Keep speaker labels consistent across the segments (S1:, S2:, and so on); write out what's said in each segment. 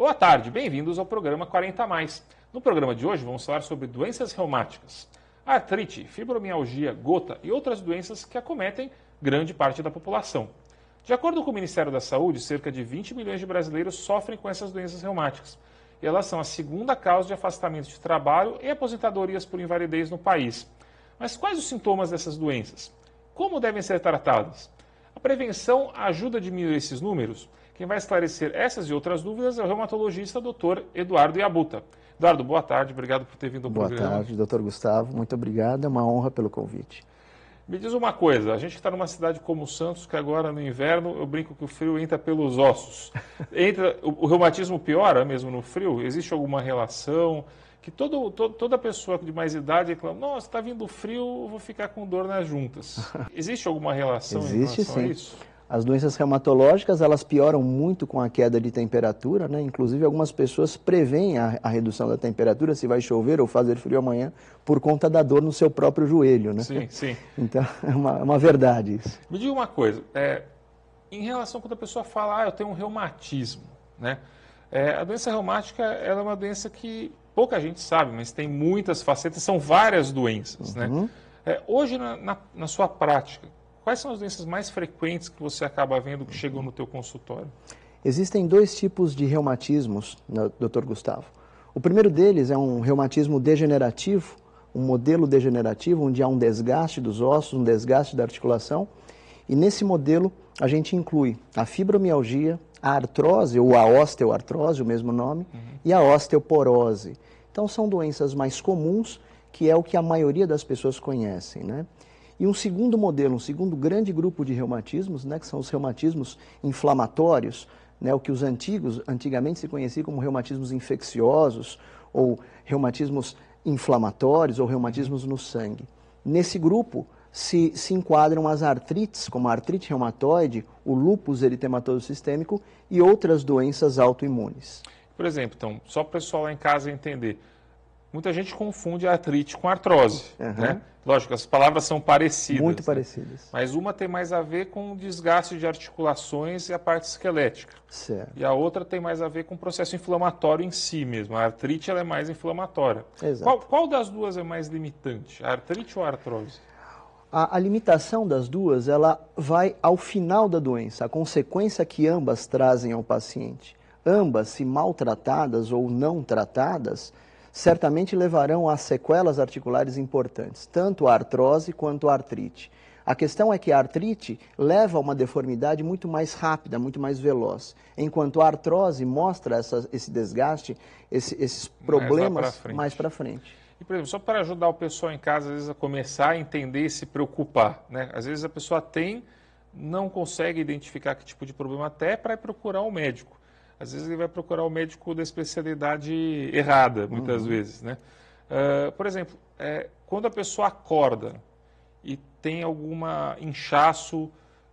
S1: Boa tarde, bem-vindos ao programa 40 Mais. No programa de hoje vamos falar sobre doenças reumáticas, artrite, fibromialgia, gota e outras doenças que acometem grande parte da população. De acordo com o Ministério da Saúde, cerca de 20 milhões de brasileiros sofrem com essas doenças reumáticas. E elas são a segunda causa de afastamento de trabalho e aposentadorias por invalidez no país. Mas quais os sintomas dessas doenças? Como devem ser tratadas? A prevenção ajuda a diminuir esses números? Quem vai esclarecer essas e outras dúvidas é o reumatologista Dr. Eduardo Iabuta. Eduardo, boa tarde, obrigado por ter vindo ao programa.
S2: Boa tarde, Dr. Gustavo, muito obrigado, é uma honra pelo convite.
S1: Me diz uma coisa, a gente está numa cidade como Santos, que agora no inverno eu brinco que o frio entra pelos ossos. O reumatismo piora mesmo no frio? Existe alguma relação? Que toda pessoa de mais idade reclama, nossa, está vindo frio, eu vou ficar com dor nas juntas. Existe alguma relação em relação a isso?
S2: As doenças reumatológicas, elas pioram muito com a queda de temperatura, né? Inclusive algumas pessoas preveem a redução da temperatura, se vai chover ou fazer frio amanhã, por conta da dor no seu próprio joelho, né?
S1: Sim, sim.
S2: Então, é uma verdade isso.
S1: Me diga uma coisa, em relação quando a pessoa fala, eu tenho um reumatismo, né? A doença reumática, ela é uma doença que pouca gente sabe, mas tem muitas facetas, são várias doenças, né? Hoje, na sua prática, quais são as doenças mais frequentes que você acaba vendo que chegam no teu consultório?
S2: Existem dois tipos de reumatismos, Dr. Gustavo. O primeiro deles é um reumatismo degenerativo, um modelo degenerativo, onde há um desgaste dos ossos, um desgaste da articulação. E nesse modelo a gente inclui a fibromialgia, a artrose ou a osteoartrose, o mesmo nome, e a osteoporose. Então são doenças mais comuns, que é o que a maioria das pessoas conhecem, né? E um segundo modelo, um segundo grande grupo de reumatismos, né, que são os reumatismos inflamatórios, né, o que os antigamente se conhecia como reumatismos infecciosos, ou reumatismos inflamatórios, ou reumatismos no sangue. Nesse grupo se enquadram as artrites, como a artrite reumatoide, o lúpus eritematoso sistêmico e outras doenças autoimunes.
S1: Por exemplo, então, só para o pessoal lá em casa entender, muita gente confunde a artrite com a artrose, né? Lógico, as palavras são parecidas.
S2: Muito parecidas.
S1: Mas uma tem mais a ver com o desgaste de articulações e a parte esquelética.
S2: Certo.
S1: E a outra tem mais a ver com o processo inflamatório em si mesmo. A artrite ela é mais inflamatória.
S2: Exato.
S1: Qual das duas é mais limitante? A artrite ou a artrose?
S2: A limitação das duas, ela vai ao final da doença, a consequência que ambas trazem ao paciente. Ambas, se maltratadas ou não tratadas, certamente levarão a sequelas articulares importantes, tanto a artrose quanto a artrite. A questão é que a artrite leva a uma deformidade muito mais rápida, muito mais veloz, enquanto a artrose mostra esse desgaste, esses problemas mais para frente.
S1: E, por exemplo, só para ajudar o pessoal em casa, às vezes, a começar a entender e se preocupar, né? Às vezes a pessoa não consegue identificar que tipo de problema até para ir procurar um médico. Às vezes ele vai procurar o médico da especialidade errada, muitas vezes, né? Por exemplo, quando a pessoa acorda e tem alguma inchaço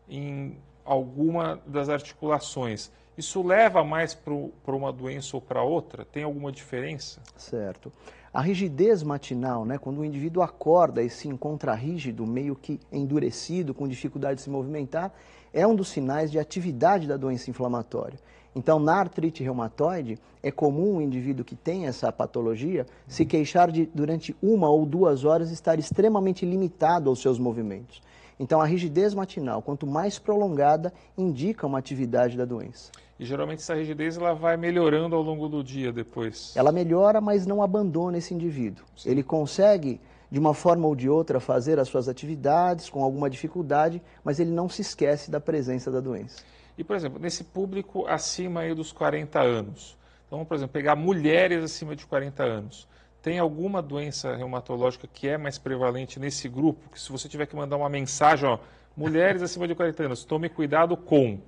S1: em alguma das articulações, isso leva mais para uma doença ou para outra? Tem alguma diferença?
S2: Certo. A rigidez matinal, né, quando o indivíduo acorda e se encontra rígido, meio que endurecido, com dificuldade de se movimentar, é um dos sinais de atividade da doença inflamatória. Então, na artrite reumatoide, é comum o indivíduo que tem essa patologia se queixar de, durante 1 ou 2 horas, estar extremamente limitado aos seus movimentos. Então, a rigidez matinal, quanto mais prolongada, indica uma atividade da doença.
S1: E geralmente essa rigidez ela vai melhorando ao longo do dia depois?
S2: Ela melhora, mas não abandona esse indivíduo. Sim. Ele consegue, de uma forma ou de outra, fazer as suas atividades com alguma dificuldade, mas ele não se esquece da presença da doença.
S1: E, por exemplo, nesse público acima aí dos 40 anos, então, por exemplo, pegar mulheres acima de 40 anos, tem alguma doença reumatológica que é mais prevalente nesse grupo? Que se você tiver que mandar uma mensagem, ó, mulheres acima de 40 anos, tome cuidado com...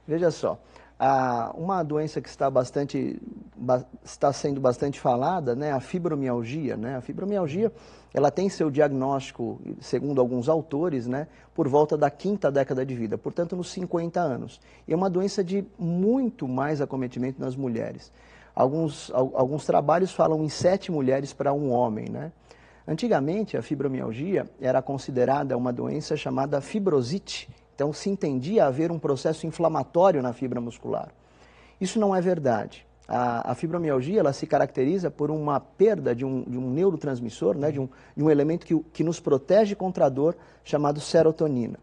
S2: Veja só, uma doença que está sendo bastante falada, né, a fibromialgia, né? A fibromialgia, ela tem seu diagnóstico, segundo alguns autores, né, por volta da 5ª década de vida, portanto nos 50 anos. E é uma doença de muito mais acometimento nas mulheres. Alguns trabalhos falam em 7 mulheres para 1 homem, né? Antigamente, a fibromialgia era considerada uma doença chamada fibrosite. Então, se entendia haver um processo inflamatório na fibra muscular. Isso não é verdade. A fibromialgia ela se caracteriza por uma perda de um neurotransmissor, né, de um elemento que nos protege contra a dor, chamado serotonina.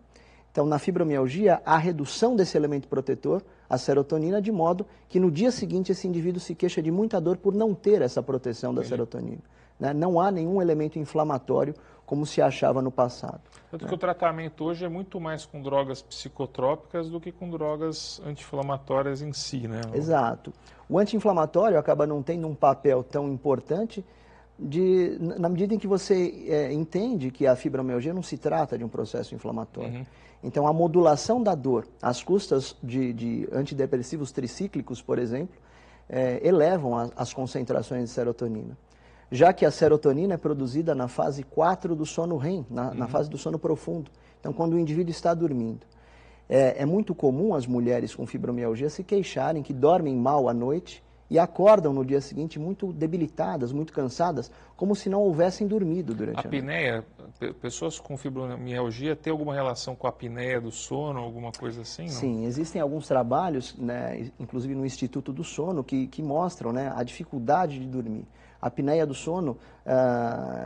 S2: Então, na fibromialgia, há redução desse elemento protetor, a serotonina, de modo que no dia seguinte esse indivíduo se queixa de muita dor por não ter essa proteção da serotonina. Né? Não há nenhum elemento inflamatório como se achava no passado.
S1: Tanto que o tratamento hoje é muito mais com drogas psicotrópicas do que com drogas anti-inflamatórias em si, né?
S2: Exato. O anti-inflamatório acaba não tendo um papel tão importante na medida em que você entende que a fibromialgia não se trata de um processo inflamatório. Então, a modulação da dor às custas de antidepressivos tricíclicos, por exemplo, elevam as concentrações de serotonina. Já que a serotonina é produzida na fase 4 do sono REM, na fase do sono profundo. Então, quando o indivíduo está dormindo. É muito comum as mulheres com fibromialgia se queixarem que dormem mal à noite e acordam no dia seguinte muito debilitadas, muito cansadas, como se não houvessem dormido durante a noite.
S1: A apneia, pessoas com fibromialgia têm alguma relação com a apneia do sono, alguma coisa assim? Não?
S2: Sim, existem alguns trabalhos, né, inclusive no Instituto do Sono, que mostram, né, a dificuldade de dormir. A apneia do sono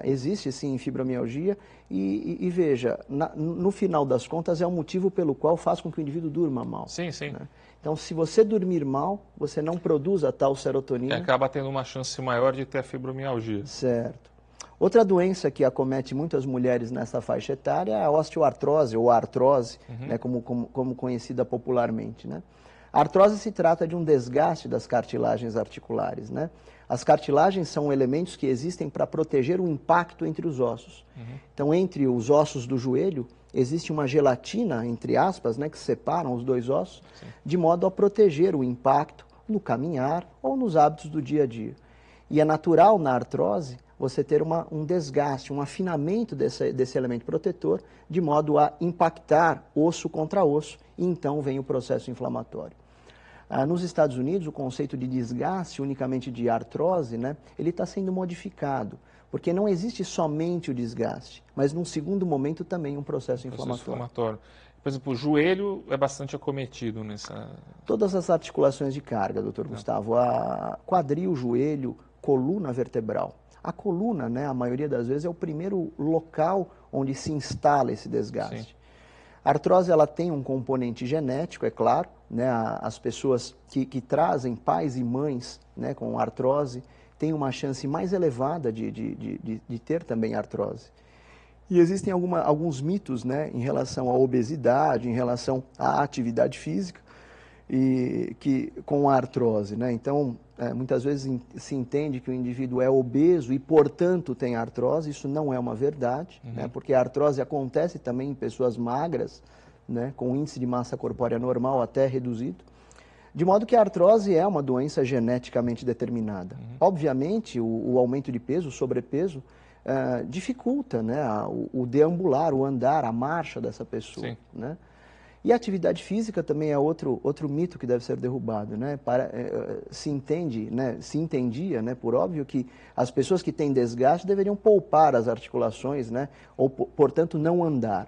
S2: existe sim em fibromialgia e veja, no final das contas é o motivo pelo qual faz com que o indivíduo durma mal.
S1: Sim, sim.
S2: Né? Então, se você dormir mal, você não produz a tal serotonina.
S1: Acaba tendo uma chance maior de ter a fibromialgia.
S2: Certo. Outra doença que acomete muitas mulheres nessa faixa etária é a osteoartrose ou a artrose, né, como conhecida popularmente. Né? A artrose se trata de um desgaste das cartilagens articulares. Né? As cartilagens são elementos que existem para proteger o impacto entre os ossos. Então, entre os ossos do joelho, existe uma gelatina, entre aspas, né, que separam os dois ossos, de modo a proteger o impacto no caminhar ou nos hábitos do dia a dia. E é natural na artrose você ter um desgaste, um afinamento desse elemento protetor, de modo a impactar osso contra osso, e então vem o processo inflamatório. Nos Estados Unidos, o conceito de desgaste unicamente de artrose, né, ele está sendo modificado, porque não existe somente o desgaste, mas num segundo momento também um processo inflamatório.
S1: Por exemplo, o joelho é bastante acometido nessa...
S2: Todas as articulações de carga, doutor Gustavo, quadril, joelho, coluna vertebral. A coluna, né, a maioria das vezes, é o primeiro local onde se instala esse desgaste. Sim. A artrose ela tem um componente genético, é claro, né, as pessoas que trazem pais e mães, né, com artrose têm uma chance mais elevada de ter também artrose. E existem alguns mitos, né, em relação à obesidade, em relação à atividade física com a artrose. Né? Então, muitas vezes se entende que o indivíduo é obeso e, portanto, tem artrose. Isso não é uma verdade, né? Porque a artrose acontece também em pessoas magras, né? Com índice de massa corpórea normal até reduzido. De modo que a artrose é uma doença geneticamente determinada. Obviamente, o aumento de peso, o sobrepeso, dificulta, né, o deambular, o andar, a marcha dessa pessoa. Né? E a atividade física também é outro mito que deve ser derrubado. Né? Se entendia, né, por óbvio, que as pessoas que têm desgaste deveriam poupar as articulações, né, ou, portanto, não andar.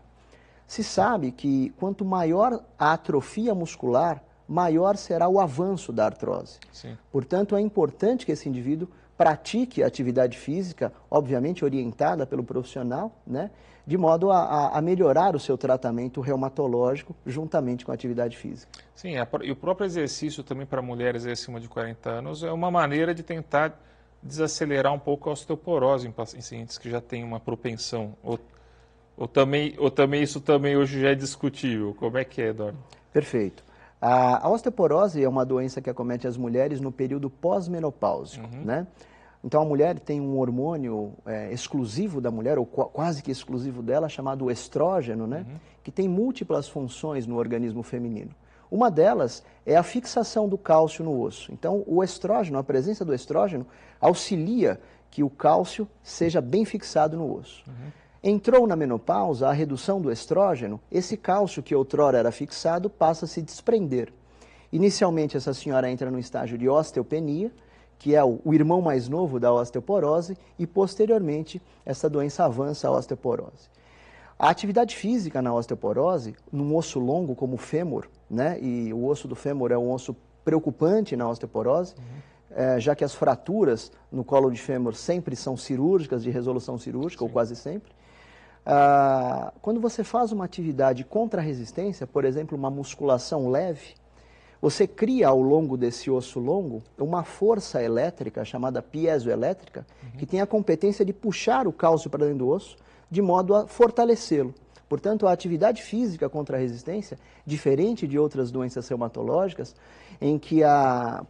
S2: Se sabe que quanto maior a atrofia muscular, maior será o avanço da artrose. Sim. Portanto, é importante que esse indivíduo pratique a atividade física, obviamente orientada pelo profissional, né, de modo a melhorar o seu tratamento reumatológico juntamente com a atividade física.
S1: Sim, e o próprio exercício também para mulheres acima de 40 anos é uma maneira de tentar desacelerar um pouco a osteoporose em pacientes que já têm uma propensão. Ou também isso também hoje já é discutível. Como é que é, Eduardo?
S2: Perfeito. A osteoporose é uma doença que acomete as mulheres no período pós-menopáusico, né? Então, a mulher tem um hormônio exclusivo da mulher, ou quase que exclusivo dela, chamado estrógeno, né? Que tem múltiplas funções no organismo feminino. Uma delas é a fixação do cálcio no osso. Então, o estrógeno, a presença do estrógeno, auxilia que o cálcio seja bem fixado no osso. Entrou na menopausa, a redução do estrógeno, esse cálcio que outrora era fixado passa a se desprender. Inicialmente, essa senhora entra no estágio de osteopenia, que é o irmão mais novo da osteoporose, e posteriormente essa doença avança à osteoporose. A atividade física na osteoporose, num osso longo como o fêmur, né, e o osso do fêmur é um osso preocupante na osteoporose, já que as fraturas no colo de fêmur sempre são cirúrgicas, de resolução cirúrgica, ou quase sempre. Quando você faz uma atividade contra a resistência, por exemplo, uma musculação leve, você cria ao longo desse osso longo uma força elétrica, chamada piezoelétrica, que tem a competência de puxar o cálcio para dentro do osso, de modo a fortalecê-lo. Portanto, a atividade física contra a resistência, diferente de outras doenças reumatológicas, em que,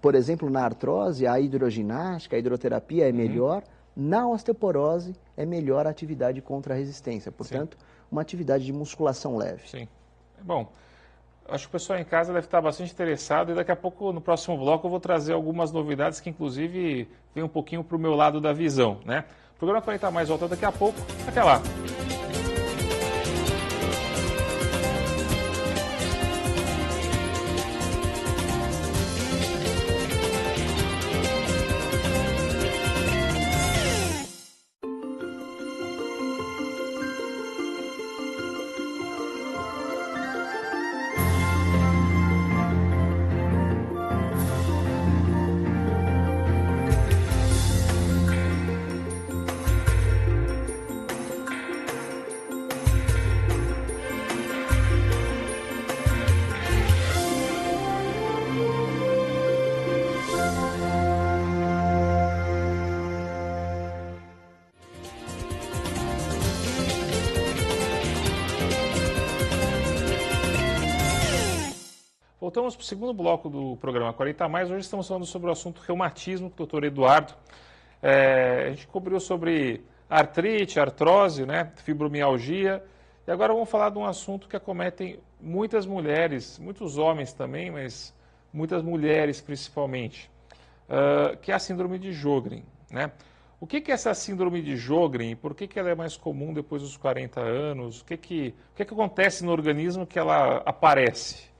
S2: por exemplo, na artrose, a hidroginástica, a hidroterapia é melhor, na osteoporose é melhor a atividade contra a resistência. Portanto, uma atividade de musculação leve.
S1: Sim. Bom, acho que o pessoal em casa deve estar bastante interessado e daqui a pouco, no próximo bloco, eu vou trazer algumas novidades que, inclusive, vêm um pouquinho para o meu lado da visão, né? O programa 40 Mais volta daqui a pouco. Até lá! Voltamos para o segundo bloco do programa 40 Mais. Hoje estamos falando sobre o assunto reumatismo com o doutor Eduardo. A gente cobriu sobre artrite, artrose, né, fibromialgia. E agora vamos falar de um assunto que acometem muitas mulheres, muitos homens também, mas muitas mulheres principalmente, que é a síndrome de Sjögren, né? O que é essa síndrome de Sjögren e por que ela é mais comum depois dos 40 anos? O que acontece no organismo que ela aparece?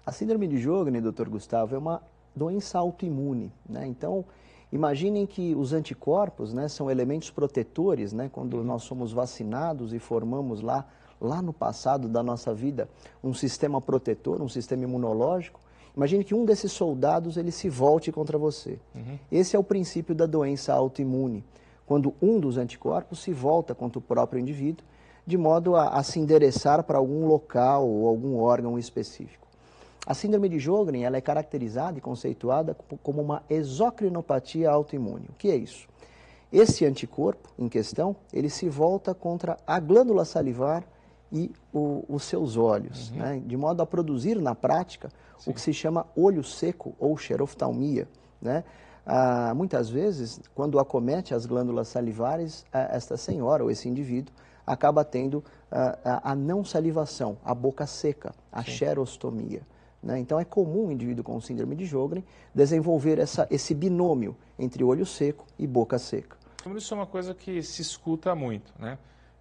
S2: A síndrome de Sjögren, doutor Gustavo, é uma doença autoimune, né? Então, imaginem que os anticorpos, né, são elementos protetores, né? Quando nós somos vacinados e formamos lá no passado da nossa vida, um sistema protetor, um sistema imunológico. Imagine que um desses soldados ele se volte contra você. Esse é o princípio da doença autoimune, quando um dos anticorpos se volta contra o próprio indivíduo, de modo a se endereçar para algum local ou algum órgão específico. A síndrome de Sjögren ela é caracterizada e conceituada como uma exocrinopatia autoimune. O que é isso? Esse anticorpo em questão, ele se volta contra a glândula salivar e os seus olhos, né? De modo a produzir na prática o que se chama olho seco ou xeroftalmia, né? Muitas vezes, quando acomete as glândulas salivares, esta senhora ou esse indivíduo acaba tendo a não salivação, a boca seca, a xerostomia. Né? Então é comum o indivíduo com síndrome de Sjögren desenvolver esse binômio entre olho seco e boca seca.
S1: Isso é uma coisa que se escuta muito, né?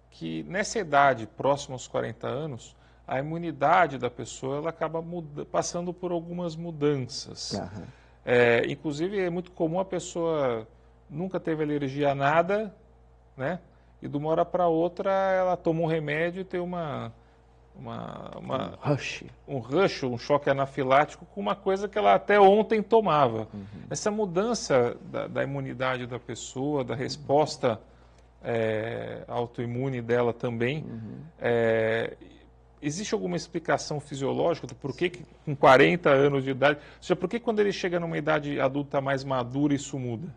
S1: Que nessa idade, próxima aos 40 anos, a imunidade da pessoa ela acaba passando por algumas mudanças. Inclusive é muito comum a pessoa nunca teve alergia a nada, né? E de uma hora para outra ela toma um remédio e tem um rush, um choque anafilático com uma coisa que ela até ontem tomava. Essa mudança da imunidade da pessoa, da resposta autoimune dela também, existe alguma explicação fisiológica do porquê que com 40 anos de idade, ou seja, por que quando ele chega numa idade adulta mais madura isso muda?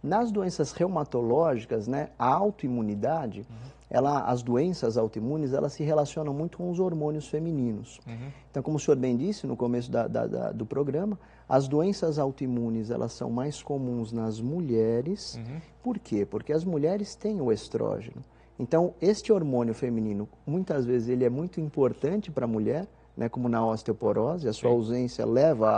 S2: Nas doenças reumatológicas, né, a autoimunidade, as doenças autoimunes, elas se relacionam muito com os hormônios femininos. Então, como o senhor bem disse no começo do programa, as doenças autoimunes, elas são mais comuns nas mulheres. Por quê? Porque as mulheres têm o estrógeno. Então, este hormônio feminino, muitas vezes, ele é muito importante para a mulher, né, como na osteoporose, a sua ausência leva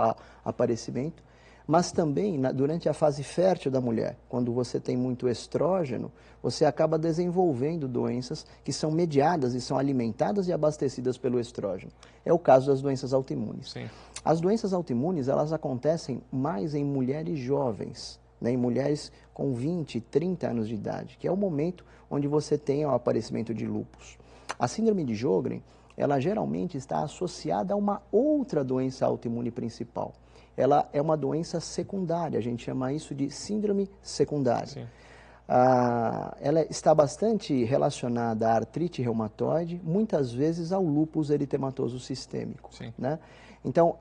S2: a aparecimento. Mas também, durante a fase fértil da mulher, quando você tem muito estrógeno, você acaba desenvolvendo doenças que são mediadas e são alimentadas e abastecidas pelo estrógeno. É o caso das doenças autoimunes. As doenças autoimunes, elas acontecem mais em mulheres jovens, né, em mulheres com 20, 30 anos de idade, que é o momento onde você tem o aparecimento de lúpus. A síndrome de Sjögren, ela geralmente está associada a uma outra doença autoimune principal. Ela é uma doença secundária, a gente chama isso de síndrome secundária.
S1: Sim.
S2: Ela está bastante relacionada à artrite reumatoide, muitas vezes ao lúpus eritematoso sistêmico.
S1: Sim.
S2: Né? Então,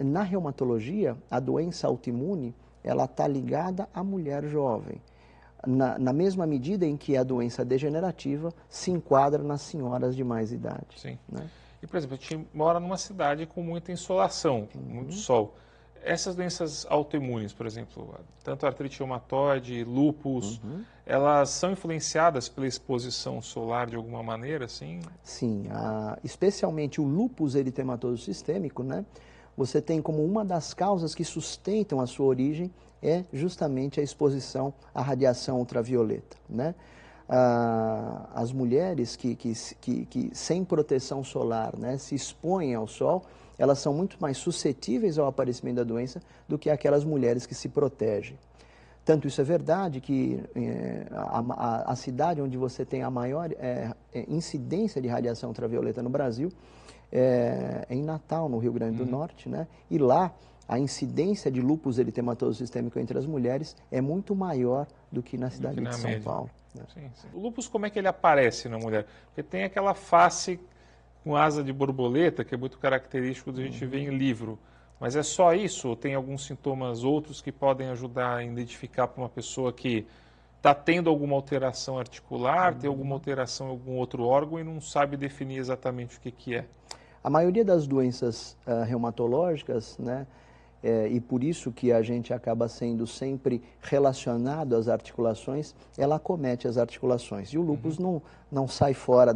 S2: na reumatologia, a doença autoimune, ela está ligada à mulher jovem, na mesma medida em que a doença degenerativa se enquadra nas senhoras de mais idade.
S1: Sim.
S2: Né?
S1: E, por exemplo, a gente mora numa cidade com muita insolação, com muito sol. Essas doenças autoimunes, por exemplo, tanto artrite reumatoide, lúpus, elas são influenciadas pela exposição solar de alguma maneira, assim?
S2: Sim, especialmente o lúpus eritematoso sistêmico, né? Você tem como uma das causas que sustentam a sua origem é justamente a exposição à radiação ultravioleta, né? As mulheres que sem proteção solar, né, se expõem ao sol, elas são muito mais suscetíveis ao aparecimento da doença do que aquelas mulheres que se protegem. Tanto isso é verdade que a cidade onde você tem a maior incidência de radiação ultravioleta no Brasil é em Natal, no Rio Grande do Norte, né? E lá a incidência de lúpus eritematoso sistêmico entre as mulheres é muito maior do que na cidade de São Paulo. Né?
S1: Sim, sim. O lúpus, como é que ele aparece na mulher? Porque tem aquela face com asa de borboleta, que é muito característico da gente ver em livro. Mas é só isso? Ou tem alguns sintomas outros que podem ajudar a identificar para uma pessoa que está tendo alguma alteração articular, tem alguma alteração em algum outro órgão e não sabe definir exatamente o que é?
S2: A maioria das doenças reumatológicas, né, e por isso que a gente acaba sendo sempre relacionado às articulações, ela acomete as articulações. E o lúpus não sai fora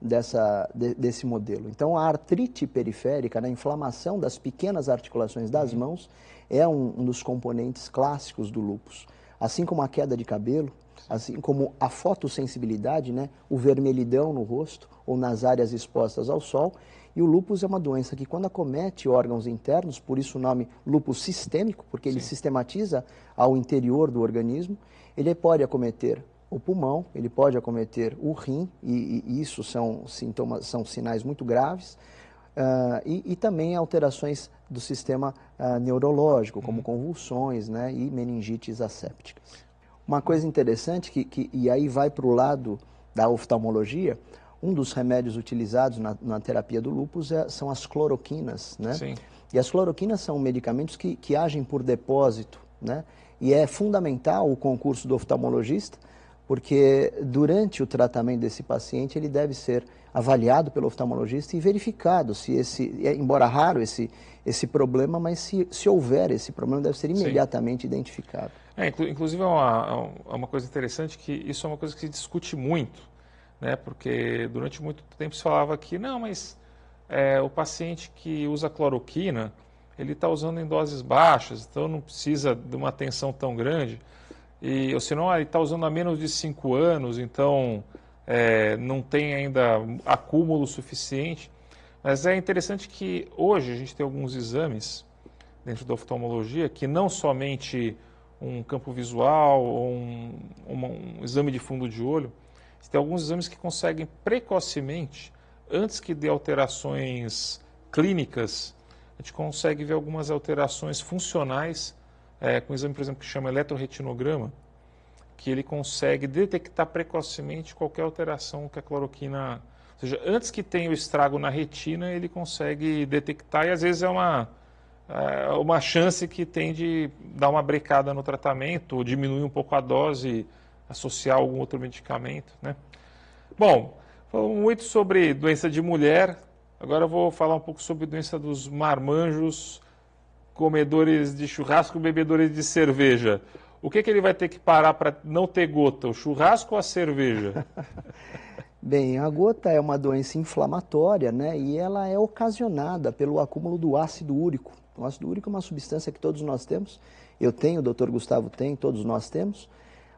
S2: desse modelo. Então, a artrite periférica, né, a inflamação das pequenas articulações das mãos, é um dos componentes clássicos do lúpus. Assim como a queda de cabelo, assim como a fotossensibilidade, né, o vermelhidão no rosto ou nas áreas expostas ao sol. E o lúpus é uma doença que, quando acomete órgãos internos, por isso o nome lúpus sistêmico, porque ele sistematiza ao interior do organismo, ele pode acometer o pulmão, ele pode acometer o rim, e isso são sinais muito graves, e também alterações do sistema neurológico, como convulsões, né, e meningites assépticas. Uma coisa interessante, e aí vai para o lado da oftalmologia, um dos remédios utilizados na terapia do lúpus são as cloroquinas, né?
S1: Sim.
S2: E as cloroquinas são medicamentos que agem por depósito, né? E é fundamental o concurso do oftalmologista, porque durante o tratamento desse paciente ele deve ser avaliado pelo oftalmologista e verificado se embora raro esse problema, mas se houver esse problema deve ser imediatamente identificado.
S1: Inclusive é uma coisa interessante que isso é uma coisa que se discute muito, né? Porque durante muito tempo se falava que não, mas o paciente que usa cloroquina, ele está usando em doses baixas, então não precisa de uma atenção tão grande, ou senão ele está usando há menos de 5 anos, então não tem ainda acúmulo suficiente. Mas é interessante que hoje a gente tem alguns exames dentro da oftalmologia que não somente um campo visual ou um exame de fundo de olho, tem alguns exames que conseguem precocemente, antes que dê alterações clínicas, a gente consegue ver algumas alterações funcionais, com um exame, por exemplo, que chama eletroretinograma, que ele consegue detectar precocemente qualquer alteração que a cloroquina... Ou seja, antes que tenha o estrago na retina, ele consegue detectar, e às vezes é uma chance que tem de dar uma brecada no tratamento, ou diminuir um pouco a dose, associar algum outro medicamento, né? Bom, falamos muito sobre doença de mulher, agora eu vou falar um pouco sobre doença dos marmanjos, comedores de churrasco, bebedores de cerveja. O que ele vai ter que parar para não ter gota, o churrasco ou a cerveja?
S2: Bem, a gota é uma doença inflamatória, né? E ela é ocasionada pelo acúmulo do ácido úrico. O ácido úrico é uma substância que todos nós temos, eu tenho, o Dr. Gustavo tem, todos nós temos.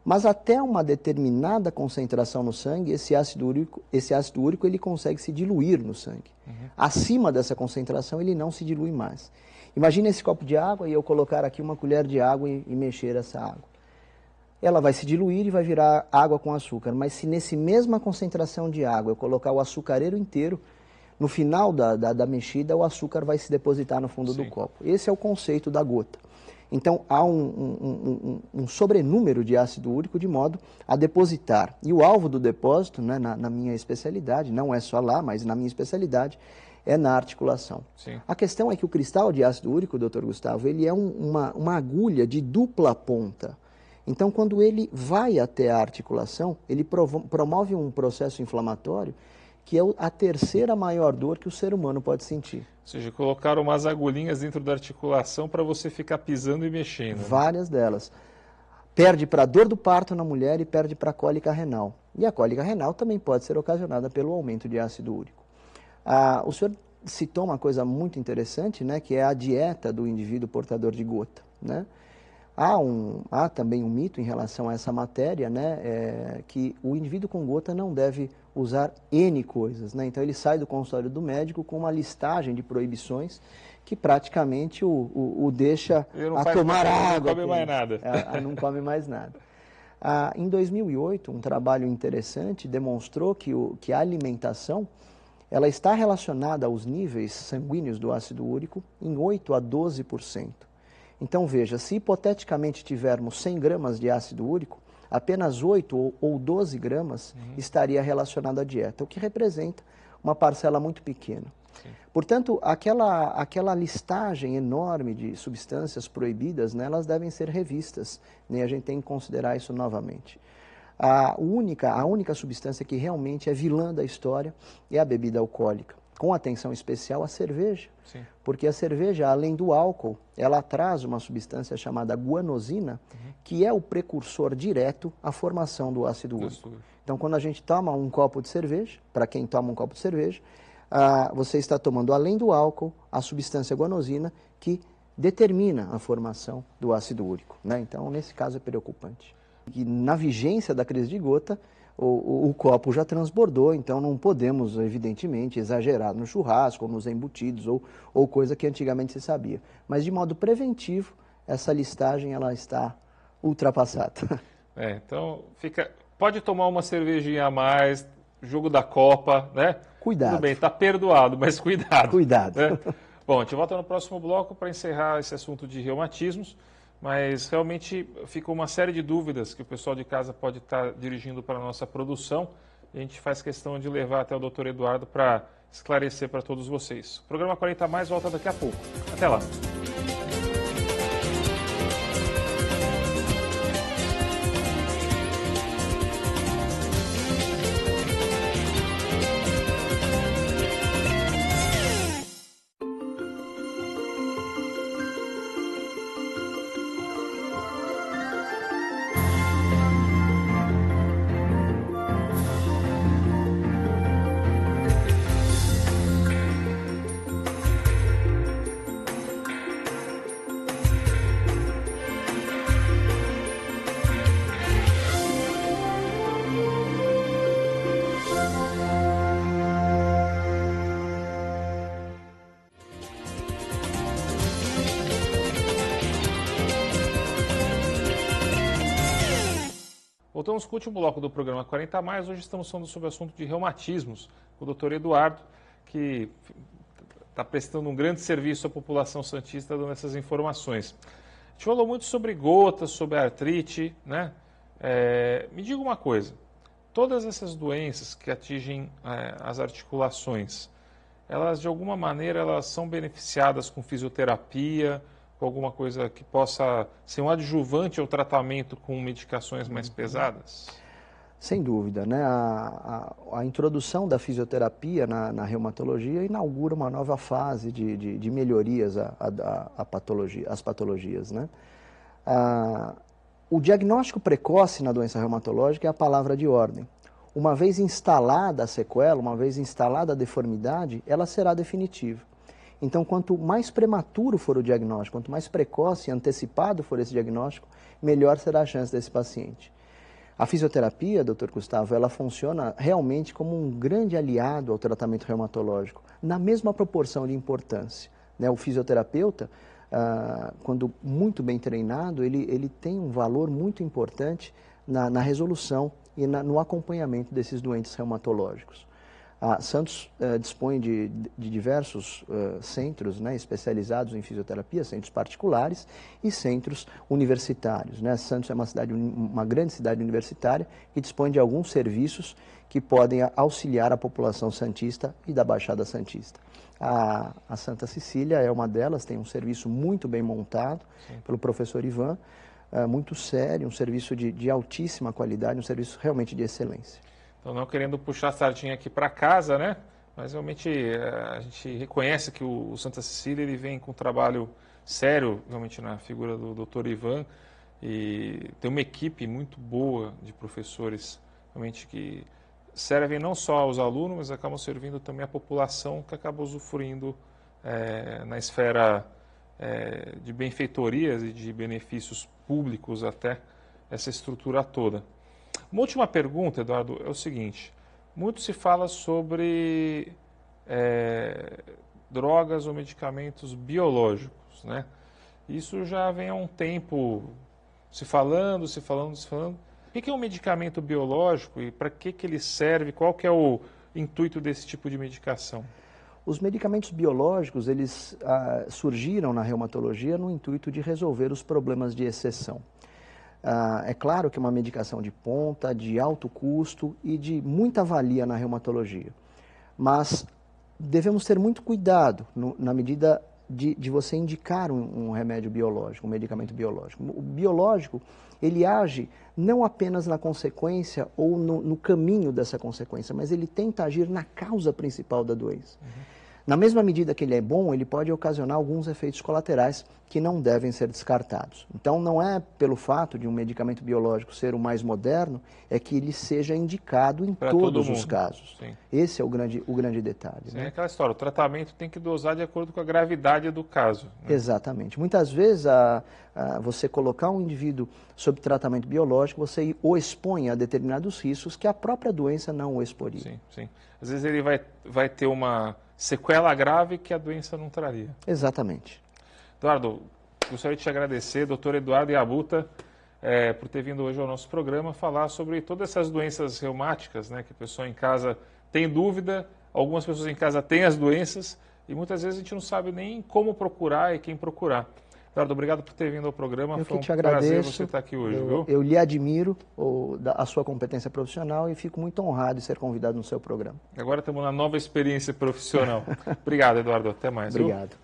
S2: Mas até uma determinada concentração no sangue, esse ácido úrico ele consegue se diluir no sangue. Acima dessa concentração, ele não se dilui mais. Imagina esse copo de água e eu colocar aqui uma colher de água e mexer essa água. Ela vai se diluir e vai virar água com açúcar. Mas se nesse mesma concentração de água eu colocar o açucareiro inteiro, No final da mexida, o açúcar vai se depositar no fundo do copo. Esse é o conceito da gota. Então, há um sobrenúmero de ácido úrico de modo a depositar. E o alvo do depósito, né, na minha especialidade, não é só lá, mas na minha especialidade, é na articulação.
S1: Sim.
S2: A questão é que o cristal de ácido úrico, doutor Gustavo, ele é uma agulha de dupla ponta. Então, quando ele vai até a articulação, ele promove um processo inflamatório que é a terceira maior dor que o ser humano pode sentir.
S1: Ou seja, colocaram umas agulhinhas dentro da articulação para você ficar pisando e mexendo. Né?
S2: Várias delas. Perde para a dor do parto na mulher e perde para a cólica renal. E a cólica renal também pode ser ocasionada pelo aumento de ácido úrico. O senhor citou uma coisa muito interessante, né, que é a dieta do indivíduo portador de gota, né? Há também um mito em relação a essa matéria, né, que o indivíduo com gota não deve usar N coisas, né? Então ele sai do consultório do médico com uma listagem de proibições que praticamente o deixa a tomar água.
S1: Não come mais nada.
S2: Não come mais nada. Em 2008, um trabalho interessante demonstrou que a alimentação ela está relacionada aos níveis sanguíneos do ácido úrico em 8 a 12%. Então, veja, se hipoteticamente tivermos 100 gramas de ácido úrico, apenas 8 ou 12 gramas estaria relacionado à dieta, o que representa uma parcela muito pequena. Sim. Portanto, aquela listagem enorme de substâncias proibidas, né, elas devem ser revistas, né, a gente tem que considerar isso novamente. A única substância que realmente é vilã da história é a bebida alcoólica. Com atenção especial a cerveja, Sim. porque a cerveja, além do álcool, ela traz uma substância chamada guanosina, que é o precursor direto à formação do ácido úrico. Então, quando a gente toma um copo de cerveja, para quem toma um copo de cerveja, você está tomando, além do álcool, a substância guanosina, que determina a formação do ácido úrico, né? Então, nesse caso, é preocupante. E na vigência da crise de gota, o copo já transbordou, então não podemos, evidentemente, exagerar no churrasco, ou nos embutidos, ou coisa que antigamente se sabia. Mas, de modo preventivo, essa listagem ela está ultrapassada.
S1: Então, pode tomar uma cervejinha a mais, jogo da Copa, né?
S2: Cuidado.
S1: Tudo bem, está perdoado, mas cuidado.
S2: Cuidado.
S1: Né? Bom, a gente volta no próximo bloco para encerrar esse assunto de reumatismos. Mas realmente ficou uma série de dúvidas que o pessoal de casa pode estar dirigindo para a nossa produção. E a gente faz questão de levar até o Dr. Eduardo para esclarecer para todos vocês. O programa 40 Mais volta daqui a pouco. Até lá. Voltamos com o último bloco do programa 40 Mais. Hoje estamos falando sobre o assunto de reumatismos com o Dr. Eduardo, que está prestando um grande serviço à população santista dando essas informações. A gente falou muito sobre gotas, sobre artrite, né? Me diga uma coisa, todas essas doenças que atingem as articulações, elas de alguma maneira elas são beneficiadas com fisioterapia, alguma coisa que possa ser um adjuvante ao tratamento com medicações mais pesadas?
S2: Sem dúvida, né? A introdução da fisioterapia na reumatologia inaugura uma nova fase de melhorias às patologias, né? O diagnóstico precoce na doença reumatológica é a palavra de ordem. Uma vez instalada a sequela, uma vez instalada a deformidade, ela será definitiva. Então, quanto mais prematuro for o diagnóstico, quanto mais precoce e antecipado for esse diagnóstico, melhor será a chance desse paciente. A fisioterapia, Dr. Gustavo, ela funciona realmente como um grande aliado ao tratamento reumatológico, na mesma proporção de importância, né? O fisioterapeuta, quando muito bem treinado, ele tem um valor muito importante na resolução e no acompanhamento desses doentes reumatológicos. A Santos dispõe de diversos centros, né, especializados em fisioterapia, centros particulares e centros universitários, né? Santos é uma grande cidade universitária que dispõe de alguns serviços que podem auxiliar a população santista e da Baixada Santista. A Santa Cecília é uma delas, tem um serviço muito bem montado pelo professor Ivan, muito sério, um serviço de altíssima qualidade, um serviço realmente de excelência.
S1: Então, não querendo puxar a sardinha aqui para casa, né? Mas realmente a gente reconhece que o Santa Cecília ele vem com um trabalho sério, realmente na figura do Dr. Ivan, e tem uma equipe muito boa de professores, realmente que servem não só aos alunos, mas acabam servindo também à população que acaba usufruindo na esfera de benfeitorias e de benefícios públicos até essa estrutura toda. Uma última pergunta, Eduardo, é o seguinte: muito se fala sobre drogas ou medicamentos biológicos, né? Isso já vem há um tempo se falando. O que é um medicamento biológico e para que ele serve? Qual que é o intuito desse tipo de medicação?
S2: Os medicamentos biológicos, eles surgiram na reumatologia no intuito de resolver os problemas de exceção. É claro que é uma medicação de ponta, de alto custo e de muita valia na reumatologia. Mas devemos ter muito cuidado na medida de você indicar um remédio biológico, um medicamento biológico. O biológico, ele age não apenas na consequência ou no caminho dessa consequência, mas ele tenta agir na causa principal da doença. Na mesma medida que ele é bom, ele pode ocasionar alguns efeitos colaterais que não devem ser descartados. Então, não é pelo fato de um medicamento biológico ser o mais moderno, é que ele seja indicado em todos os casos.
S1: Sim.
S2: Esse é o grande detalhe.
S1: Sim,
S2: né?
S1: é aquela história, o tratamento tem que dosar de acordo com a gravidade do caso. Né?
S2: Exatamente. Muitas vezes, você colocar um indivíduo sob tratamento biológico, você o expõe a determinados riscos que a própria doença não o exporia.
S1: Sim, sim. Às vezes ele vai ter uma sequela grave que a doença não traria.
S2: Exatamente.
S1: Eduardo, gostaria de te agradecer, doutor Eduardo Yabuta, por ter vindo hoje ao nosso programa falar sobre todas essas doenças reumáticas, né, que a pessoa em casa tem dúvida, algumas pessoas em casa têm as doenças e muitas vezes a gente não sabe nem como procurar e quem procurar. Eduardo, obrigado por ter vindo ao programa.
S2: Eu
S1: Foi
S2: que te
S1: prazer
S2: agradeço.
S1: você estar aqui hoje, viu?
S2: Eu lhe admiro a sua competência profissional e fico muito honrado de ser convidado no seu programa.
S1: Agora estamos na nova experiência profissional. Obrigado, Eduardo. Até mais.
S2: Obrigado.
S1: Viu?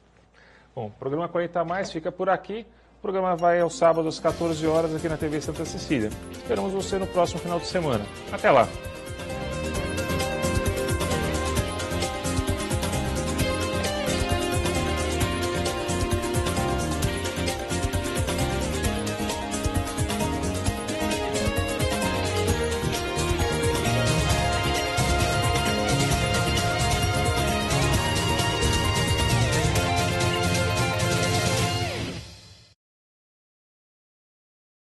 S1: Bom, o programa 40 Mais fica por aqui. O programa vai aos sábados às 14 horas aqui na TV Santa Cecília. Esperamos você no próximo final de semana. Até lá.